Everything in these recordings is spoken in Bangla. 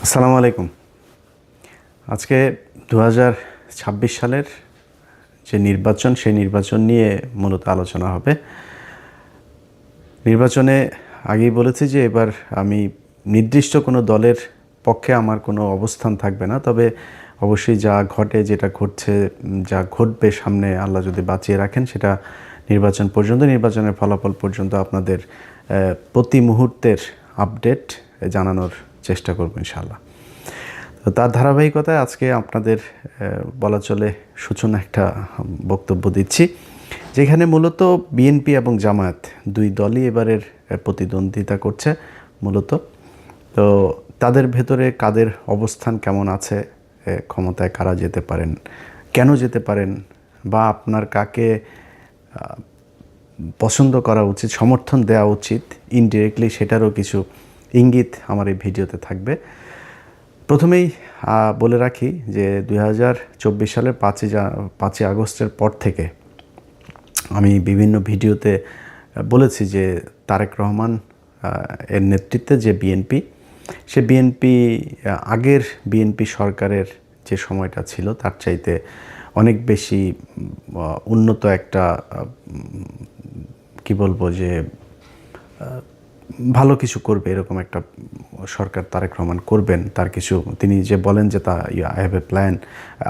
আসসালামু আলাইকুম। আজকে 2026 সালের যে নির্বাচন, সেই নির্বাচন নিয়ে মূলত আলোচনা হবে। নির্বাচনে আগেই বলেছি যে এবার আমি নির্দিষ্ট কোনো দলের পক্ষে আমার কোনো অবস্থান থাকবে না, তবে অবশ্যই যা ঘটে, যেটা ঘটছে, যা ঘটবে সামনে, আল্লাহ যদি বাঁচিয়ে রাখেন, সেটা নির্বাচন পর্যন্ত, নির্বাচনের ফলাফল পর্যন্ত আপনাদের প্রতি মুহূর্তের আপডেট জানানোর চেষ্টা করব ইনশাআল্লাহ। তো তার ধারাবাহিকতায় আজকে আপনাদের বলা চলে সূচনা একটা বক্তব্য দিচ্ছি, যেখানে মূলত বিএনপি এবং জামায়াত দুই দলই এবারের প্রতিদ্বন্দ্বিতা করছে মূলত। তো তাদের ভেতরে কাদের অবস্থান কেমন আছে, ক্ষমতায় কারা যেতে পারেন, কেন যেতে পারেন, বা আপনার কাকে পছন্দ করা উচিত, সমর্থন দেওয়া উচিত ইনডিরেক্টলি, সেটারও কিছু ইঙ্গিত আমার এই ভিডিওতে থাকবে। প্রথমেই বলে রাখি যে 2024 সালের 5ই আগস্টের পর থেকে আমি বিভিন্ন ভিডিওতে বলেছি যে তারেক রহমান এর নেতৃত্বে যে বিএনপি, সে বিএনপি আগের বিএনপি সরকারের যে সময়টা ছিল তার চাইতে অনেক বেশি উন্নত একটা কি বলবো যে ভালো কিছু করবে, এরকম একটা সরকার তারেক রহমান করবেন। তার কিছু, তিনি যে বলেন যে আই হ্যাভ এ প্ল্যান,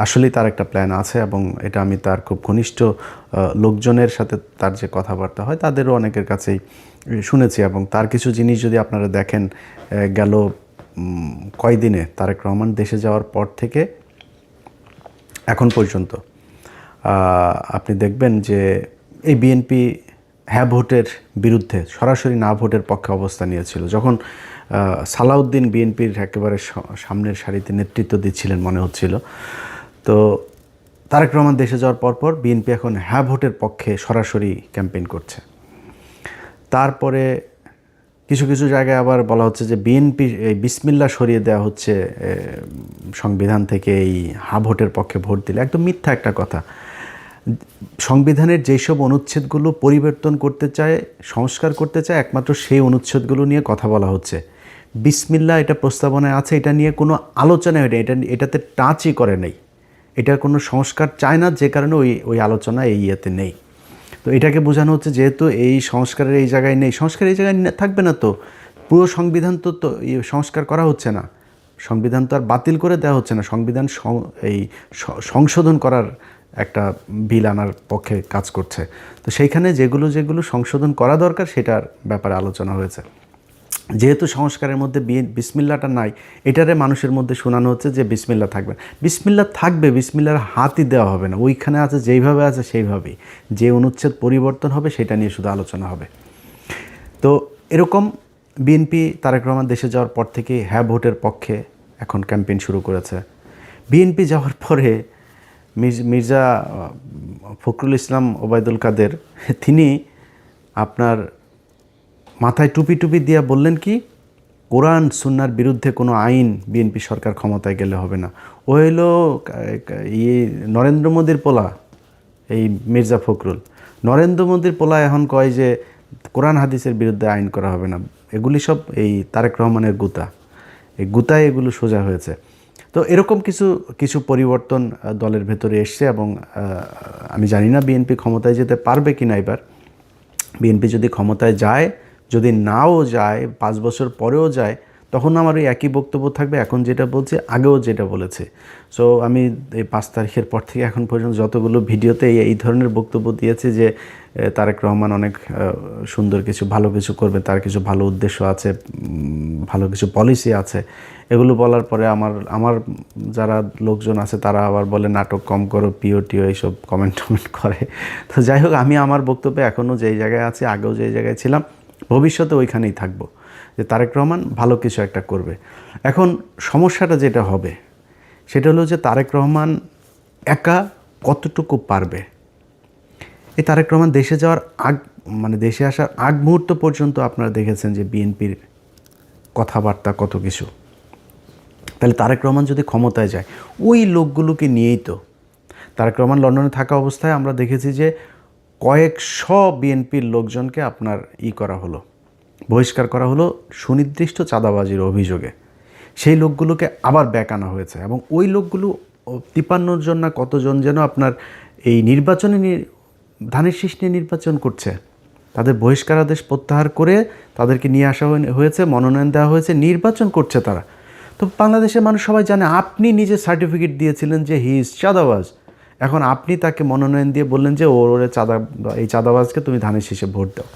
আসলেই তার একটা প্ল্যান আছে, এবং এটা আমি তার খুব ঘনিষ্ঠ লোকজনের সাথে তার যে কথাবার্তা হয় তাদেরও অনেকের কাছেই শুনেছি। এবং তার কিছু জিনিস যদি আপনারা দেখেন, গেল কয়দিনে তারেক রহমান দেশে যাওয়ার পর থেকে এখন পর্যন্ত আপনি দেখবেন যে এই বিএনপি হ্যাঁ ভোটের বিরুদ্ধে, সরাসরি না ভোটের পক্ষে অবস্থান নিয়েছিল। যখন সালাউদ্দিন বিএনপির একেবারে সামনের সারিতে নেতৃত্ব দিচ্ছিলেন মনে হচ্ছিল, তো তারেক রহমান দেশে যাওয়ার পরপর বিএনপি এখন হ্যাঁ ভোটের পক্ষে সরাসরি ক্যাম্পেইন করছে। তারপরে কিছু কিছু জায়গায় আবার বলা হচ্ছে যে বিএনপি এই বিসমিল্লাহ সরিয়ে দেওয়া হচ্ছে সংবিধান থেকে, এই হ্যাঁ ভোটের পক্ষে ভোট দিলে। একদম মিথ্যা একটা কথা। সংবিধানের যেসব অনুচ্ছেদগুলো পরিবর্তন করতে চায়, সংস্কার করতে চায়, একমাত্র সেই অনুচ্ছেদগুলো নিয়ে কথা বলা হচ্ছে। বিসমিল্লাহ এটা প্রস্তাবনায় আছে, এটা নিয়ে কোনো আলোচনা হয় না, এটাতে টাচই করে নেই। এটার কোনো সংস্কার চায় না, যে কারণে ওই আলোচনা এই ইয়েতে নেই। তো এটাকে বোঝানো হচ্ছে যেহেতু এই সংস্কারের এই জায়গায় নেই, সংস্কার এই জায়গায় থাকবে না, তো পুরো সংবিধান তো সংস্কার করা হচ্ছে না, সংবিধান তো আর বাতিল করে দেওয়া হচ্ছে না, সংবিধান এই সংশোধন করার একটা বিল আনার পক্ষে কাজ করছে। তো সেইখানে যেগুলো যেগুলো সংশোধন করা দরকার সেটার ব্যাপারে আলোচনা হয়েছে। যেহেতু সংস্কারের মধ্যে বিসমিল্লাটা নাই, এটারে মানুষের মধ্যে শোনানো হচ্ছে যে বিসমিল্লা থাকবে। বিসমিল্লা থাকবে, বিসমিল্লার হাতই দেওয়া হবে না, ওইখানে আছে যেইভাবে আছে সেইভাবেই। যে অনুচ্ছেদ পরিবর্তন হবে সেটা নিয়ে শুধু আলোচনা হবে। তো এরকম বিএনপি তারেক রহমান দেশে যাওয়ার পর থেকে হ্যাঁ ভোটের পক্ষে এখন ক্যাম্পেইন শুরু করেছে। বিএনপি যাওয়ার পরে মির্জা ফখরুল ইসলাম ওবায়দুল কাদের, তিনি আপনার মাথায় টুপি টুপি দিয়ে বললেন কি, কোরআন সুন্নার বিরুদ্ধে কোনো আইন বিএনপি সরকার ক্ষমতায় গেলে হবে না। ও হইল নরেন্দ্র মোদীর পোলা, এই মির্জা ফখরুল। নরেন্দ্র মোদীর পোলা এখন কয় যে কোরআন হাদিসের বিরুদ্ধে আইন করা হবে না। এগুলি সব এই তারেক রহমানের গুতা, এই গুতায় এগুলো সোজা হয়েছে। তো এরকম কিছু কিছু পরিবর্তন দলের ভেতরে এসছে, এবং আমি জানি না বিএনপি ক্ষমতায় যেতে পারবে কি না। এবার বিএনপি যদি ক্ষমতায় যায়, যদি নাও যায়, 5 বছর পরেও যায়, তখন আমার ওই একই বক্তব্য থাকবে, এখন যেটা বলছে আগেও যেটা বলেছে। সো আমি এই 5 তারিখের পর থেকে এখন পর্যন্ত যতগুলো ভিডিওতে এই ধরনের বক্তব্য দিয়েছি যে তারেক রহমান অনেক সুন্দর কিছু, ভালো কিছু করবে, তার কিছু ভালো উদ্দেশ্য আছে, ভালো কিছু পলিসি আছে, এগুলো বলার পরে আমার যারা লোকজন আছে তারা আবার বলে নাটক কম করো, পিও টিও এইসব কমেন্ট করে। তো যাই হোক, আমি আমার বক্তব্যে এখনও যেই জায়গায় আছি, আগেও যেই জায়গায় ছিলাম, ভবিষ্যতে ওইখানেই থাকবো, যে তারেক রহমান ভালো কিছু একটা করবে। এখন সমস্যাটা যেটা হবে সেটা হলো যে তারেক রহমান একা কতটুকু পারবে। এই তারেক রহমান দেশে যাওয়ার দেশে আসার আগ মুহূর্ত পর্যন্ত আপনারা দেখেছেন যে বিএনপির কথাবার্তা কত কিছু। তাহলে তারেক রহমান যদি ক্ষমতায় যায়, ওই লোকগুলোকে নিয়েই তো তারেক রহমান লন্ডনে থাকা অবস্থায় আমরা দেখেছি যে কয়েকশো বিএনপির লোকজনকে আপনার করা হলো, বহিষ্কার করা হলো সুনির্দিষ্ট চাঁদাবাজির অভিযোগে। সেই লোকগুলোকে আবার ব্যাক আনা হয়েছে এবং ওই লোকগুলো 53 জন না কতজন যেন আপনার এই নির্বাচনে ধানের শীষ নিয়ে নির্বাচন করছে। তাদের বহিষ্কারাদেশ প্রত্যাহার করে তাদেরকে নিয়ে আসা হয়েছে, মনোনয়ন দেওয়া হয়েছে, নির্বাচন করছে তারা। তো বাংলাদেশের মানুষ সবাই জানে আপনি নিজে সার্টিফিকেট দিয়েছিলেন যে হি ইজ চাঁদাবাজ, এখন আপনি তাকে মনোনয়ন দিয়ে বললেন যে ওরে এই চাঁদাবাজকে তুমি ধানের শীষে ভোট দাও।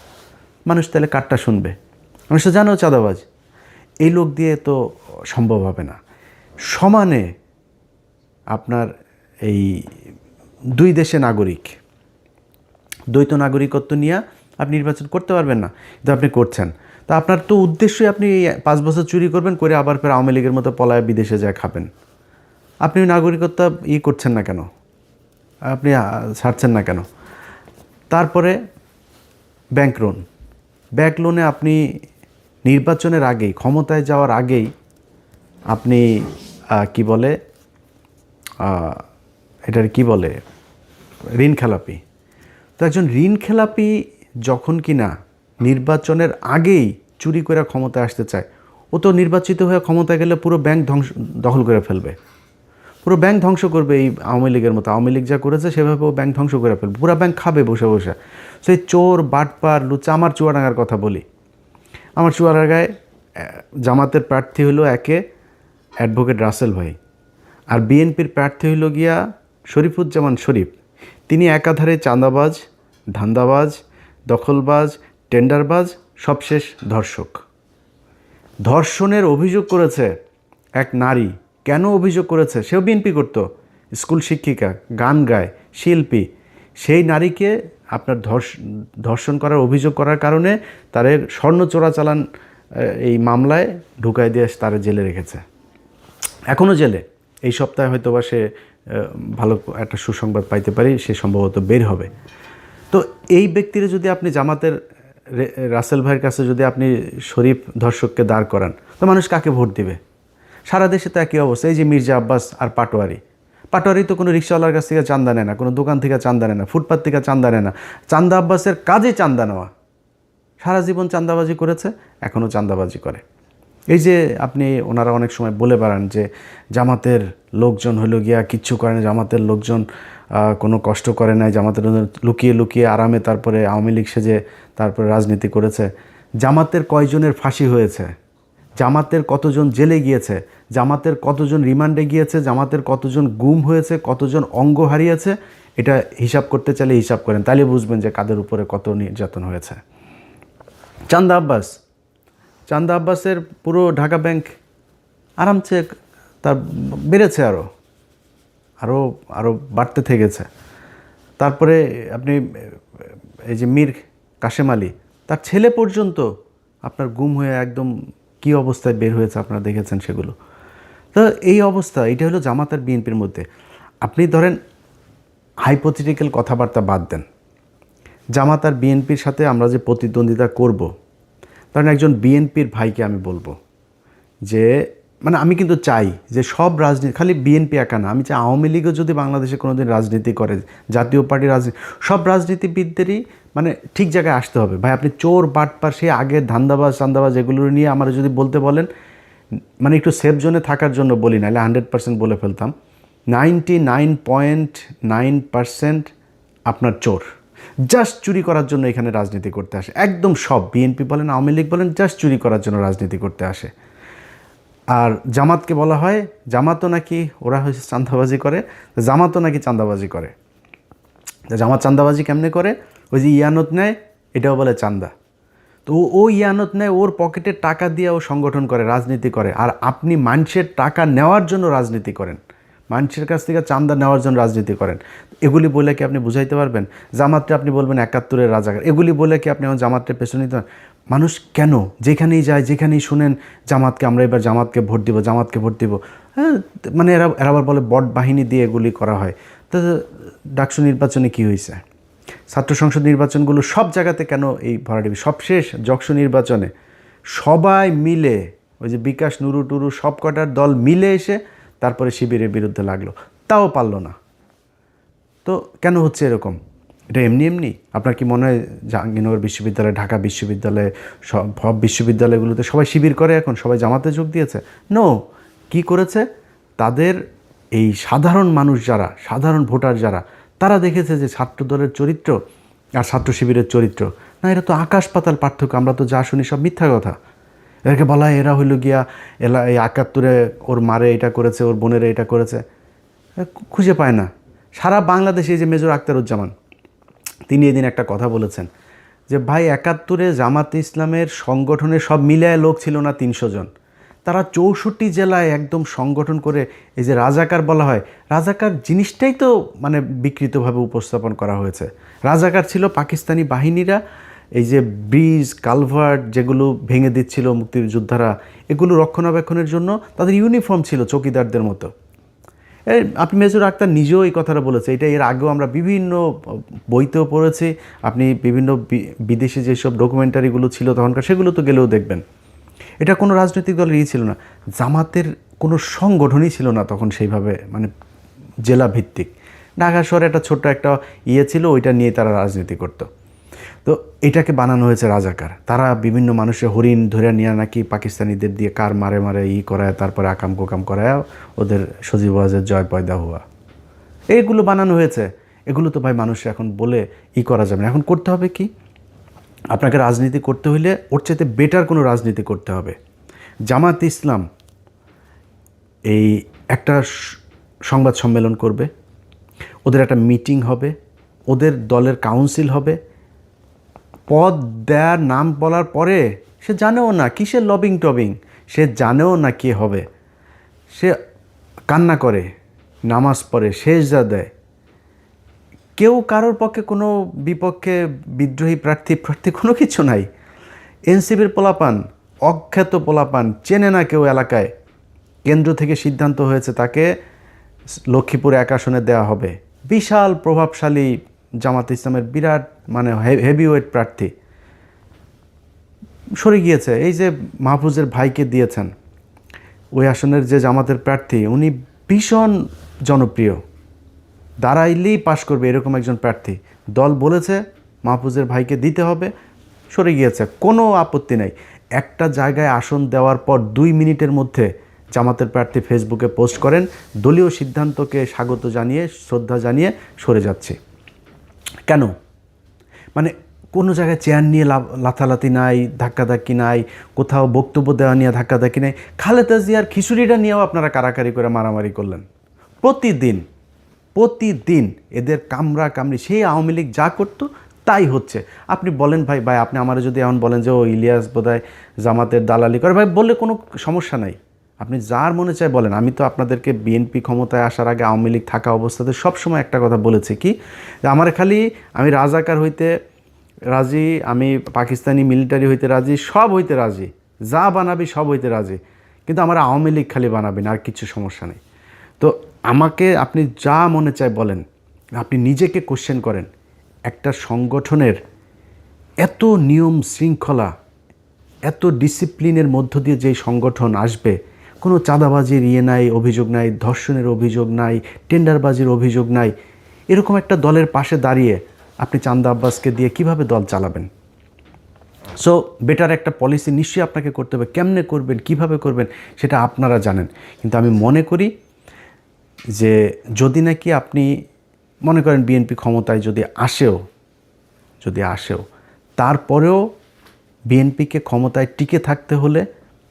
মানুষ তাহলে কারটা শুনবে? মানুষ তো জানো চাঁদাবাজ। এই লোক দিয়ে তো সম্ভব হবে না। সমানে আপনার এই দুই দেশে নাগরিক, দ্বৈত নাগরিকত্ব নিয়ে আপনি নির্বাচন করতে পারবেন না, কিন্তু আপনি করছেন। তা আপনার তো উদ্দেশ্যই আপনি 5 বছর চুরি করবেন, করে আবার ফের আওয়ামী লীগের মতো পলায় বিদেশে যায় খাবেন। আপনি নাগরিকত্ব করছেন না কেন? আপনি ছাড়ছেন না কেন? তারপরে ব্যাংক লোনে আপনি নির্বাচনের আগেই, ক্ষমতায় যাওয়ার আগেই আপনি কি বলে এটার কি বলে ঋণ খেলাপি। তো একজন ঋণ খেলাপি যখন কিনা নির্বাচনের আগেই চুরি করে ক্ষমতায় আসতে চায়, ও তো নির্বাচিত হয়ে ক্ষমতায় গেলে পুরো ব্যাংক দখল করে ফেলবে, পুরো ব্যাংক ধ্বংস করবে। এই আওয়ামী লীগের মতো, আওয়ামী লীগ যা করেছে সেভাবে ও ব্যাংক ধ্বংস করে ফেলবে, পুরো ব্যাংক খাবে বসে বসে। সেই চোর বাটপার লুচা। আমার চুয়াডাঙ্গার কথা বলি, আমার চুয়াডাঙ্গায় জামাতের প্রার্থী হলো একে অ্যাডভোকেট রাসেল ভাই, আর বিএনপির প্রার্থী হইল গিয়া শরীফুজ্জামান শরীফ। তিনি একাধারে চাঁদাবাজ, ধান্দাবাজ, দখলবাজ, টেন্ডারবাজ, সবশেষ ধর্ষক। ধর্ষণের অভিযোগ করেছে এক নারী। কেন অভিযোগ করেছে? সেও বিএনপি করতো, স্কুল শিক্ষিকা, গান গায়, শিল্পী। সেই নারীকে আপনার ধর্ষণ করার অভিযোগ করার কারণে তাদের স্বর্ণ চোরাচালান এই মামলায় ঢুকাই দিয়ে তারা জেলে রেখেছে, এখনও জেলে। এই সপ্তাহে হয়তো বা সে ভালো একটা সুসংবাদ পাইতে পারি, সে সম্ভবত বের হবে। তো এই ব্যক্তিরা যদি আপনি জামাতের রাসেল ভাইয়ের কাছে যদি আপনি শরীফ ধর্ষককে দাঁড় করান, তো মানুষ কাকে ভোট দিবে? সারা দেশে তো একই অবস্থা। এই যে মির্জা আব্বাস আর পাটোয়ারি তো কোনো রিক্সাওয়ালার কাছ থেকে চান্দা নেয় না, কোনো দোকান থেকে চান্দা নেয় না, ফুটপাত থেকে চান্দা নেয় না। চান্দা আব্বাসের কাজে চান্দা নেওয়া। সারা জীবন চান্দাবাজি করেছে, এখনও চান্দাবাজি করে। এই যে আপনি ওনারা অনেক সময় বলে বেড়ান যে জামাতের লোকজন হলো গিয়া কিচ্ছু করে না, জামাতের লোকজন কোনো কষ্ট করে নাই, জামাতের লুকিয়ে লুকিয়ে আরামে তারপরে আওয়ামী লীগ সেজে তারপরে রাজনীতি করেছে। জামাতের কয়জনের ফাঁসি হয়েছে, জামাতের কতজন জেলে গিয়েছে, জামাতের কতজন রিমান্ডে গিয়েছে, জামাতের কতজন গুম হয়েছে, কতজন অঙ্গ হারিয়েছে, এটা হিসাব করতে চাইলে হিসাব করেন, তাহলে বুঝবেন যে কাদের উপরে কত নির্যাতন হয়েছে। চান্দা আব্বাসের পুরো ঢাকা ব্যাংক আরামসে তার বেড়েছে, আরও বাড়তে থেকেছে। তারপরে আপনি এই যে মীর কাশেম আলী, তার ছেলে পর্যন্ত আপনার গুম হয়ে একদম কী অবস্থায় বের হয়েছে, আপনারা দেখেছেন সেগুলো। তো এই অবস্থা, এটা হলো জামাত আর বিএনপির মধ্যে। আপনি ধরেন হাইপোথেটিক্যাল কথাবার্তা বাদ দেন, জামাত আর বিএনপির সাথে আমরা যে প্রতিদ্বন্দ্বিতা করব, কারণ একজন বিএনপির ভাইকে আমি বলবো যে মানে আমি কিন্তু চাই যে সব রাজনীতি, খালি বিএনপি একা না, আমি চাই আওয়ামী লীগও যদি বাংলাদেশে কোনো দিন রাজনীতি করে, জাতীয় পার্টির রাজনীতি, সব রাজনীতিবিদদেরই মানে ঠিক জায়গায় আসতে হবে। ভাই আপনি চোর বাটপার সে আগের ধান্দাবাজ চান্দাবাজ এগুলো নিয়ে আমার যদি বলতে বলেন, মানে একটু সেফ জোনে থাকার জন্য বলি, নাহলে 100% বলে ফেলতাম। 99.9% আপনার চোর, জাস্ট চুরি করার জন্য এখানে রাজনীতি করতে আসে। একদম সব, বিএনপি বলেন আওয়ামী লীগ বলেন, জাস্ট চুরি করার জন্য রাজনীতি করতে আসে। আর জামাতকে বলা হয়, জামাতও নাকি ওরা হয়েছে চান্দাবাজি করে, জামাতও নাকি চান্দাবাজি করে। জামাত চান্দাবাজি কেমনে করে? ওই যে ইয়ানত নেয়, এটাও বলে চান্দা। তো ও ইয়ানত নেয়, ওর পকেটে টাকা দিয়ে ও সংগঠন করে, রাজনীতি করে। আর আপনি মানুষের টাকা নেওয়ার জন্য রাজনীতি করেন, মানুষের কাছ থেকে চান্দা নেওয়ার জন্য রাজনীতি করেন। এগুলি বলে কি আপনি বুঝাইতে পারবেন? জামাতটা আপনি বলবেন 71-এর রাজাকার, এগুলি বলে কি আপনি আমার জামাতটার পেছনে নিতে পারেন? মানুষ কেন যেখানেই যায়, যেখানেই শুনেন জামাতকে, আমরা এবার জামাতকে ভোট দিব, জামাতকে ভোট দিব, হ্যাঁ, মানে এরা আবার বলে বট বাহিনী দিয়ে এগুলি করা হয়। তো ডাকসু নির্বাচনে কি হয়েছে? ছাত্র সংসদ নির্বাচনগুলো সব জায়গাতে কেন এই ভরাডিবি? সবশেষ যকসু নির্বাচনে সবাই মিলে, ওই যে বিকাশ নুরু টুরু সব কটার দল মিলে এসে তারপরে শিবিরের বিরুদ্ধে লাগলো, তাও পারলো না। তো কেন হচ্ছে এরকম? এটা এমনি এমনি? আপনার কি মনে হয় জাহাঙ্গীরনগর বিশ্ববিদ্যালয়, ঢাকা বিশ্ববিদ্যালয়, সব বিশ্ববিদ্যালয়গুলোতে সবাই শিবির করে এখন, সবাই জামাতে যোগ দিয়েছে? নো। কি করেছে? তাদের এই সাধারণ মানুষ যারা, সাধারণ ভোটার যারা, তারা দেখেছে যে ছাত্রদলের চরিত্র আর ছাত্র শিবিরের চরিত্র, না, এটা তো আকাশ পাতাল পার্থক্য। আমরা তো যা শুনি সব মিথ্যা কথা। এদেরকে বলা হয় এরা হইল গিয়া এই ৭১ ওর মারে এটা করেছে, ওর বোনেরা এটা করেছে। খুঁজে পায় না। সারা বাংলাদেশে যে মেজর আখতারুজ্জামান, তিনি এদিন একটা কথা বলেছেন যে ভাই ৭১ জামাতে ইসলামের সংগঠনের সব মিলায় লোক ছিল না ৩০০ জন। তারা ৬৪ জেলায় একদম সংগঠন করে, এই যে রাজাকার বলা হয়, রাজাকার জিনিসটাই তো মানে বিকৃতভাবে উপস্থাপন করা হয়েছে। রাজাকার ছিল পাকিস্তানি বাহিনীরা, এই যে ব্রিজ কালভার্ট যেগুলো ভেঙে দিচ্ছিল মুক্তিযোদ্ধারা, এগুলো রক্ষণাবেক্ষণের জন্য তাদের ইউনিফর্ম ছিল চৌকিদারদের মতো। আপনি মেজর আক্তার নিজেও এই কথাটা বলেছে। এটা এর আগেও আমরা বিভিন্ন বইতেও পড়েছি। আপনি বিভিন্ন বিদেশি যেসব ডকুমেন্টারিগুলো ছিল তখনকার, সেগুলো তো গেলেও দেখবেন। এটা কোনো রাজনৈতিক দলের ছিল না, জামাতের কোনো সংগঠনই ছিল না তখন সেইভাবে, মানে জেলা ভিত্তিক। ঢাকা শহরে একটা ছোট্ট একটা ছিল, ওইটা নিয়ে তারা রাজনীতি করতো। তো এটাকে বানানো হয়েছে রাজাকার। তারা বিভিন্ন মানুষের হরিণ ধরে নিয়ে নাকি পাকিস্তানিদের দিয়ে কার মারে মারে করায়, তারপরে আকাম কোকাম করায় ওদের সজীবাজের জয় পয়দা হওয়া, এইগুলো বানানো হয়েছে। এগুলো তো ভাই মানুষ এখন বলে করা যাবে না। এখন করতে হবে কি? আপনাকে রাজনীতি করতে হইলে ওর চাইতে বেটার কোনো রাজনীতি করতে হবে। জামাত ইসলাম এই একটা সংবাদ সম্মেলন করবে, ওদের একটা মিটিং হবে, ওদের দলের কাউন্সিল হবে। পদ দেওয়ার নাম বলার পরে সে জানেও না কিসের লবিং টবিং, সে জানেও না কে হবে। সে কান্না করে, নামাজ পড়ে, সেজদা দেয়। কেউ কারোর পক্ষে কোনো বিপক্ষে বিদ্রোহী প্রার্থী কোনো কিছু নাই। এনসিপির পোলাপান, অখ্যাত পোলাপান, চেনে না কেউ এলাকায়। কেন্দ্র থেকে সিদ্ধান্ত হয়েছে তাকে লক্ষ্মীপুর ১ আসনে দেওয়া হবে। বিশাল প্রভাবশালী জামাত ইসলামের বিরাট মানে হেভিওয়েট প্রার্থী সরে গিয়েছে। এই যে মাহফুজের ভাইকে দিয়েছেন, ওই আসনের যে জামাতের প্রার্থী, উনি ভীষণ জনপ্রিয়, দাঁড়াইলেই পাশ করবে এরকম একজন প্রার্থী। দল বলেছে মাহফুজের ভাইকে দিতে হবে, সরে গিয়েছে, কোনো আপত্তি নেই। একটা জায়গায় আসন দেওয়ার পর ২ মিনিটের মধ্যে জামাতের প্রার্থী ফেসবুকে পোস্ট করেন, দলীয় সিদ্ধান্তকে স্বাগত জানিয়ে, শ্রদ্ধা জানিয়ে সরে যাচ্ছে। কেন? মানে কোনো জায়গায় চেয়ার নিয়ে লাথালাথি নাই, ধাক্কাধাক্কি নাই, কোথাও বক্তব্য দেওয়া নিয়ে ধাক্কাধাক্কি নেই। খালেদা জিয়ার খিচুড়িটা নিয়েও আপনারা কারাকারি করে মারামারি করলেন। প্রতিদিন এদের কামড়া কামড়ি, সেই আওয়ামী লীগ যা করতো তাই হচ্ছে। আপনি বলেন ভাই আপনি আমার যদি এমন বলেন যে ও ইলিয়াস বোধহয় জামাতের দালালি করে, ভাই বললে কোনো সমস্যা নাই, আপনি যার মনে চায় বলেন। আমি তো আপনাদেরকে বিএনপি ক্ষমতায় আসার আগে আওয়ামী লীগ থাকা অবস্থাতে সবসময় একটা কথা বলেছি কি, যে আমার খালি আমি রাজাকার হইতে রাজি, আমি পাকিস্তানি মিলিটারি হইতে রাজি, সব হইতে রাজি, যা বানাবি সব হইতে রাজি, কিন্তু আমার আওয়ামী লীগ খালি বানাবি না, আর কিছু সমস্যা নেই। তো আমাকে আপনি যা মনে চায় বলেন, আপনি নিজেকে কোশ্চেন করেন। একটা সংগঠনের এত নিয়ম শৃঙ্খলা, এত ডিসিপ্লিনের মধ্য দিয়ে যেই সংগঠন আসবে, কোনো চাঁদাবাজির নাই, অভিযোগ নাই, ধর্ষণের অভিযোগ নাই, টেন্ডারবাজির অভিযোগ নাই, এরকম একটা দলের পাশে দাঁড়িয়ে আপনি চান্দা আব্বাসকে দিয়ে কিভাবে দল চালাবেন? সো বেটার একটা পলিসি নিশ্চয়ই আপনাকে করতে হবে। কেমনে করবেন, কিভাবে করবেন, সেটা আপনারা জানেন। কিন্তু আমি মনে করি যে যদি নাকি আপনি মনে করেন বিএনপি ক্ষমতায় যদি আসেও তারপরেও বিএনপিকে ক্ষমতায় টিকে থাকতে হলে,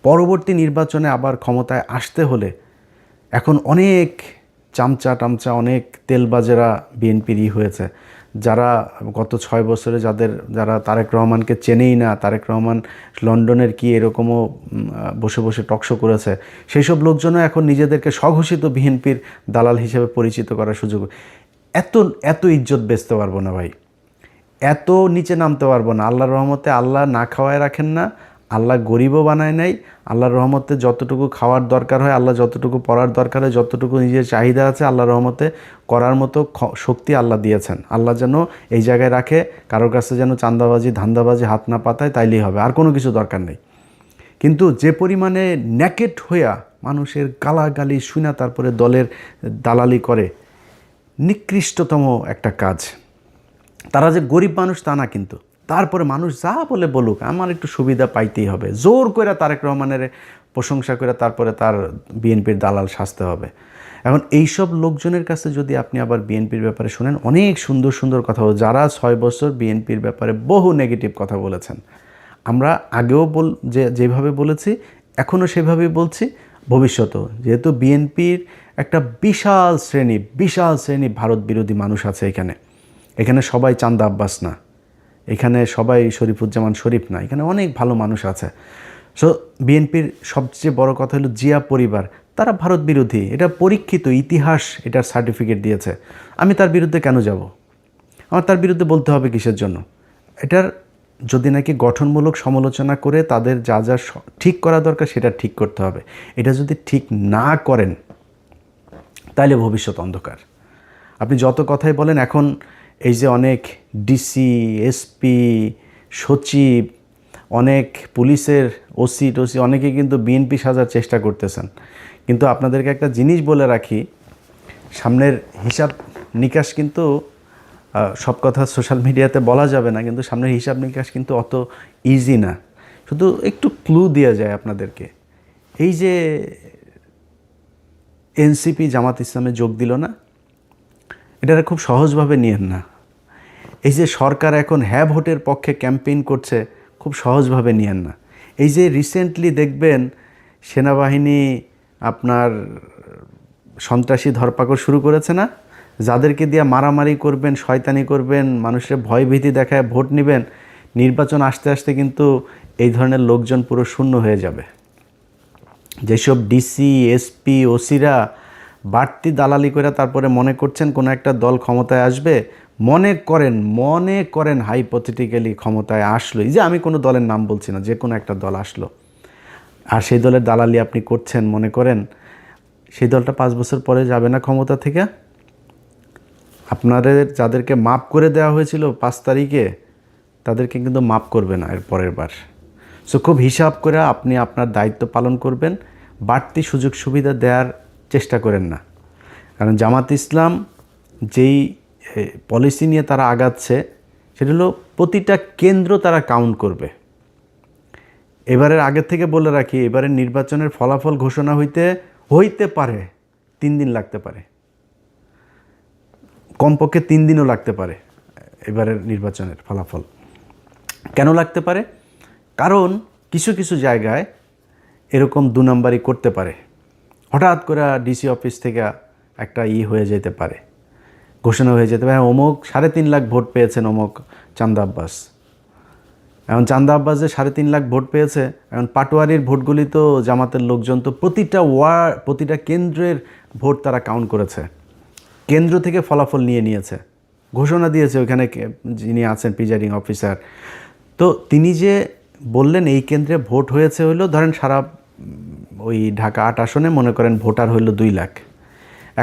পরবর্তী নির্বাচনে আবার ক্ষমতায় আসতে হলে, এখন অনেক চামচা অনেক তেলবাজেরা বিএনপির হয়েছে, যারা গত ৬ বছরে যারা তারেক রহমানকে চেনেই না, তারেক রহমান লন্ডনের কি এরকমও বসে বসে টকশো করেছে, সেই সব লোকজনও এখন নিজেদেরকে স্বঘোষিত বিএনপির দালাল হিসেবে পরিচিত করার সুযোগ। এত ইজ্জত বেচতে পারবো না ভাই, এত নিচে নামতে পারবো না। আল্লাহর রহমতে আল্লাহ না খাওয়ায় রাখেন না, আল্লাহ গরিবও বানায় নাই। আল্লাহর রহমতে যতটুকু খাওয়ার দরকার হয়, আল্লাহ যতটুকু পড়ার দরকার হয়, যতটুকু নিজের চাহিদা আছে, আল্লাহর রহমতে করার মতো শক্তি আল্লাহ দিয়েছেন। আল্লাহ যেন এই জায়গায় রাখে, কারোর কাছে যেন চাঁদাবাজি ধান্দাবাজি হাত না পাতায়, তাইলেই হবে, আর কোনো কিছু দরকার নেই। কিন্তু যে পরিমাণে ন্যাকেট হইয়া মানুষের গালাগালি শুনা তারপরে দলের দালালি করে, নিকৃষ্টতম একটা কাজ। তারা যে গরিব মানুষ তা না, কিন্তু তারপরে মানুষ যা বলে বলুক আমার একটু সুবিধা পাইতেই হবে, জোর করে তারেক রহমানের প্রশংসা করে তারপরে তার বিএনপির দালাল সাজতে হবে। এখন এইসব লোকজনের কাছে যদি আপনি আবার বিএনপির ব্যাপারে শোনেন, অনেক সুন্দর সুন্দর কথা বলে, যারা 6 বছর বিএনপির ব্যাপারে বহু নেগেটিভ কথা বলেছেন, আমরা আগেও যেভাবে বলেছি এখনও সেভাবেই বলছি, ভবিষ্যতেও, যেহেতু বিএনপির একটা বিশাল শ্রেণী ভারত বিরোধী মানুষ আছে এখানে সবাই চান্দা আব্বাস না, এখানে সবাই শরীফুজ্জামান শরীফ না, এখানে অনেক ভালো মানুষ আছে। সো বিএনপির সবচেয়ে বড় কথা হলো জিয়া পরিবার, তারা ভারত বিরোধী, এটা পরীক্ষিত, ইতিহাস এটার সার্টিফিকেট দিয়েছে। আমি তার বিরুদ্ধে কেন যাব? আমার তার বিরুদ্ধে বলতে হবে কিসের জন্য? এটার যদি নাকি গঠনমূলক সমালোচনা করে তাদের যা যা ঠিক করা দরকার সেটা ঠিক করতে হবে। এটা যদি ঠিক না করেন তাহলে ভবিষ্যৎ অন্ধকার। আপনি যত কথাই বলেন, এখন এই যে অনেক ডিসি, এসপি, সচিব, অনেক পুলিশের ওসি অনেকে কিন্তু বিএনপি সাজার চেষ্টা করতেছেন। কিন্তু আপনাদেরকে একটা জিনিস বলে রাখি, সামনের হিসাব নিকাশ কিন্তু সব কথা সোশ্যাল মিডিয়াতে বলা যাবে না, কিন্তু সামনের হিসাব নিকাশ কিন্তু অত ইজি না। শুধু একটু ক্লু দেওয়া যায় আপনাদেরকে। এই যে এনসিপি জামাত ইসলামে যোগ দিল না, এটা খুব সহজভাবে নিয়েন না। এই যে সরকার এখন হ্যাঁ ভোটের পক্ষে ক্যাম্পেইন করছে, খুব সহজভাবে নিয়েন না। এই যে রিসেন্টলি দেখবেন সেনাবাহিনী আপনার সন্ত্রাসী ধরপাকড় শুরু করেছে না, যাদেরকে দিয়ে মারামারি করবেন, শয়তানি করবেন, মানুষের ভয়ভীতি দেখায় ভোট নেবেন, নির্বাচন আসতে আসতে কিন্তু এই ধরনের লোকজন পুরো শূন্য হয়ে যাবে। যেসব ডিসি, এসপি, ওসিরা বাড়তি দালালি করে তারপরে মনে করছেন কোনো একটা দল ক্ষমতায় আসবে, মনে করেন হাইপোথেটিক্যালি ক্ষমতায় আসলো, এই যে আমি কোনো দলের নাম বলছি না, যে কোনো একটা দল আসলো, আর সেই দলের দালালি আপনি করছেন, মনে করেন সেই দলটা 5 বছর পরে যাবে না ক্ষমতা থেকে? আপনাদের যাদেরকে মাপ করে দেওয়া হয়েছিল 5 তারিখে, তাদেরকে কিন্তু মাপ করবে না এর পরের বার। সো খুব হিসাব করে আপনি আপনার দায়িত্ব পালন করবেন, বাড়তি সুযোগ সুবিধা দেওয়ার চেষ্টা করেন না। কারণ জামাত ইসলাম যেই পলিসি নিয়ে তারা আগাচ্ছে, সেটা হলো প্রতিটা কেন্দ্র তারা কাউন্ট করবে। এবারের আগের থেকে বলে রাখি, এবারের নির্বাচনের ফলাফল ঘোষণা হইতে পারে 3 দিন লাগতে পারে, কমপক্ষে 3 দিনও লাগতে পারে এবারের নির্বাচনের ফলাফল। কেন লাগতে পারে? কারণ কিছু কিছু জায়গায় এরকম 2 নাম্বারই করতে পারে, হঠাৎ করে ডিসি অফিস থেকে একটা হয়ে যেতে পারে, ঘোষণা হয়ে যেতে পারে, অমুক 3.5 লাখ ভোট পেয়েছেন অমুক চান্দা আব্বাস। এখন চান্দা আব্বাস যে 3.5 লাখ ভোট পেয়েছে, এখন পাটোয়ারির ভোটগুলি তো জামাতের লোকজন তো প্রতিটা কেন্দ্রের ভোট তারা কাউন্ট করেছে, কেন্দ্র থেকে ফলাফল নিয়েছে, ঘোষণা দিয়েছে ওইখানে যিনি আছেন প্রিজাইডিং অফিসার। তো তিনি যে বললেন এই কেন্দ্রে ভোট হয়েছে হইলো, ধরেন সারা ওই ঢাকা 8 আসনে মনে করেন ভোটার হইলো 2 লাখ।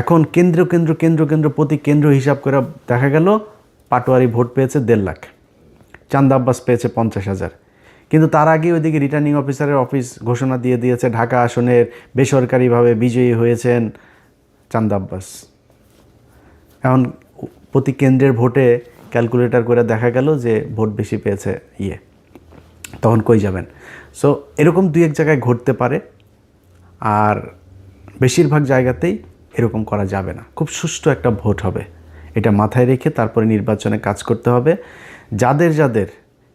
এখন কেন্দ্র প্রতি কেন্দ্র হিসাব করে দেখা গেল পাটোয়ারি ভোট পেয়েছে 1.5 লাখ, চান্দা আব্বাস পেয়েছে 50,000। কিন্তু তার আগে ওইদিকে রিটার্নিং অফিসারের অফিস ঘোষণা দিয়েছে ঢাকা আসনের বেসরকারিভাবে বিজয়ী হয়েছেন চান্দা আব্বাস। এখন প্রতি কেন্দ্রের ভোটে ক্যালকুলেটর করে দেখা গেল যে ভোট বেশি পেয়েছে তখন কই যাবেন? সো এরকম 2-1 জায়গায় ঘটতে পারে, আর বেশিরভাগ জায়গাতেই এরকম করা যাবে না। খুব সুষ্ঠু একটা ভোট হবে, এটা মাথায় রেখে তারপরে নির্বাচনে কাজ করতে হবে। যাদের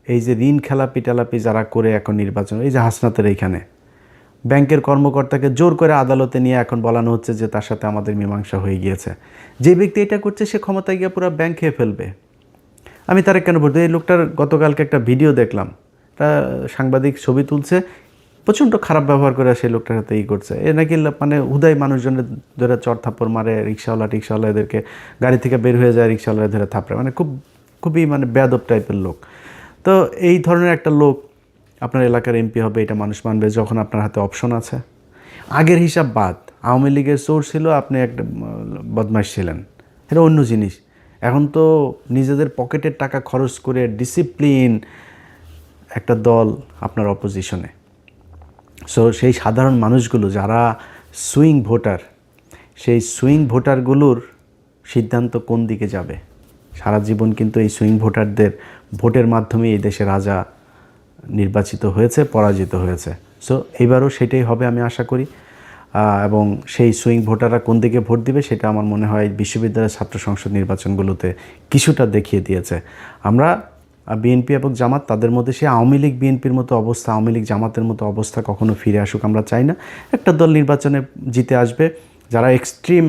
এই যে ঋণ খেলাপি যারা করে এখন নির্বাচন, এই যে হাসনাতের এইখানে ব্যাংকের কর্মকর্তাকে জোর করে আদালতে নিয়ে এখন বলানো হচ্ছে যে তার সাথে আমাদের মীমাংসা হয়ে গিয়েছে। যে ব্যক্তি এটা করছে সে ক্ষমতায় গিয়ে পুরো ব্যাংক খেয়ে ফেলবে। আমি তারা কেন বলতে, এই লোকটার গতকালকে একটা ভিডিও দেখলাম, তা সাংবাদিক ছবি তুলছে, প্রচণ্ড খারাপ ব্যবহার করে সেই লোকটার সাথে করছে। এ নাকি মানে হুদায় মানুষজনের ধরে চর থাপ্পড় মারে, রিক্সাওয়ালা এদেরকে গাড়ি থেকে বের হয়ে যায়, রিক্সাওয়ালা ধরে থাপড়ে, মানে খুবই মানে বেয়াদব টাইপের লোক। তো এই ধরনের একটা লোক আপনার এলাকার এমপি হবে, এটা মানুষ মানবে যখন আপনার হাতে অপশন আছে। আগের হিসাব বাদ, আওয়ামী লীগের চোর ছিল, আপনি একটা বদমাশ ছিলেন, এটা অন্য জিনিস। এখন তো নিজেদের পকেটের টাকা খরচ করে ডিসিপ্লিন একটা দল আপনার অপোজিশনে। সো সেই সাধারণ মানুষগুলো যারা সুইং ভোটার, সেই সুইং ভোটারগুলোর সিদ্ধান্ত কোন দিকে যাবে সারা জীবন কিন্তু এই সুইং ভোটারদের ভোটের মাধ্যমে এই দেশে রাজা নির্বাচিত হয়েছে, পরাজিত হয়েছে। সো এইবারও সেটাই হবে আমি আশা করি। এবং সেই সুইং ভোটাররা কোন দিকে ভোট দিবে সেটা আমার মনে হয় বিশ্ববিদ্যালয়ের ছাত্র সংসদ নির্বাচনগুলোতে কিছুটা দেখিয়ে দিয়েছে। আমরা বিএনপি এবং জামাত, তাদের মধ্যে সে আওয়ামী লীগ বিএনপির মতো অবস্থা, আওয়ামী লীগ জামাতের মতো অবস্থা কখনো ফিরে আসুক আমরা চাই না। একটা দল নির্বাচনে জিতে আসবে, যারা এক্সট্রিম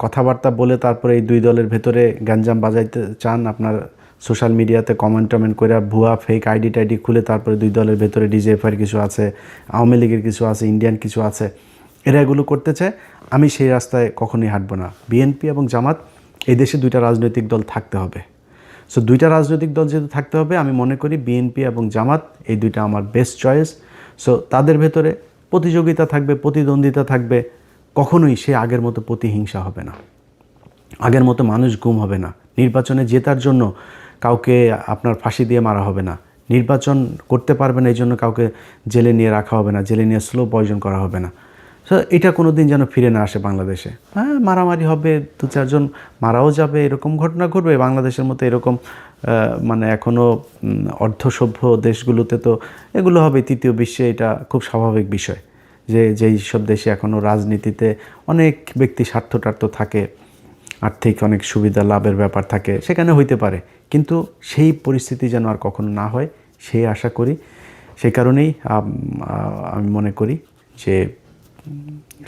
কথাবার্তা বলে তারপরে এই দুই দলের ভেতরে গ্যাঞ্জাম বাজাইতে চান, আপনার সোশ্যাল মিডিয়াতে কমেন্ট করে ভুয়া ফেক আইডি টাইডি খুলে তারপরে দুই দলের ভেতরে ডিজিএফআইয়ের কিছু আছে, আওয়ামী লীগের কিছু আছে, ইন্ডিয়ান কিছু আছে, এরা এগুলো করতে চায়। আমি সেই রাস্তায় কখনোই হাঁটবো না। বিএনপি এবং জামাত, এই দেশে দুইটা রাজনৈতিক দল থাকতে হবে। সো দুইটা রাজনৈতিক দল যেহেতু থাকতে হবে, আমি মনে করি বিএনপি এবং জামাত এই দুইটা আমার বেস্ট চয়েস। সো তাদের ভেতরে প্রতিযোগিতা থাকবে, প্রতিদ্বন্দ্বিতা থাকবে, কখনোই সে আগের মতো প্রতিহিংসা হবে না, আগের মতো মানুষ গুম হবে না, নির্বাচনে জেতার জন্য কাউকে আপনার ফাঁসি দিয়ে মারা হবে না, নির্বাচন করতে পারবে না এই জন্য কাউকে জেলে নিয়ে রাখা হবে না, জেলে নিয়ে স্লো পয়জন করা হবে না। সো এটা কোনো দিন যেন ফিরে না আসে বাংলাদেশে। হ্যাঁ, মারামারি হবে, দু চারজন মারাও যাবে, এরকম ঘটনা ঘটবে বাংলাদেশের মতো। এরকম মানে এখনও অর্ধসভ্য দেশগুলোতে তো এগুলো হবে, তৃতীয় বিশ্বে এটা খুব স্বাভাবিক বিষয় যে যেই সব দেশে এখনও রাজনীতিতে অনেক ব্যক্তি স্বার্থটার্থ থাকে, আর্থিক অনেক সুবিধা লাভের ব্যাপার থাকে, সেখানে হইতে পারে, কিন্তু সেই পরিস্থিতি যেন আর কখনো না হয় সেই আশা করি। সেই কারণেই আমি মনে করি যে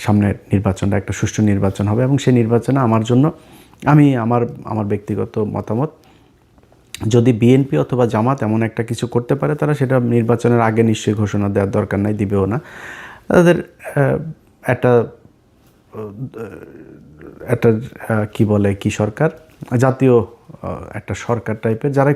সামনের নির্বাচনটা একটা সুষ্ঠু নির্বাচন হবে এবং সেই নির্বাচনে আমার জন্য আমার ব্যক্তিগত মতামত, যদি বিএনপি অথবা জামাত এমন একটা কিছু করতে পারে, তারা সেটা নির্বাচনের আগে নিশ্চয়ই ঘোষণা দেওয়ার দরকার নাই, দিবেও না। তাদের একটা একটা কি বলে কি সরকার, জাতীয় একটা সরকার টাইপের, যারা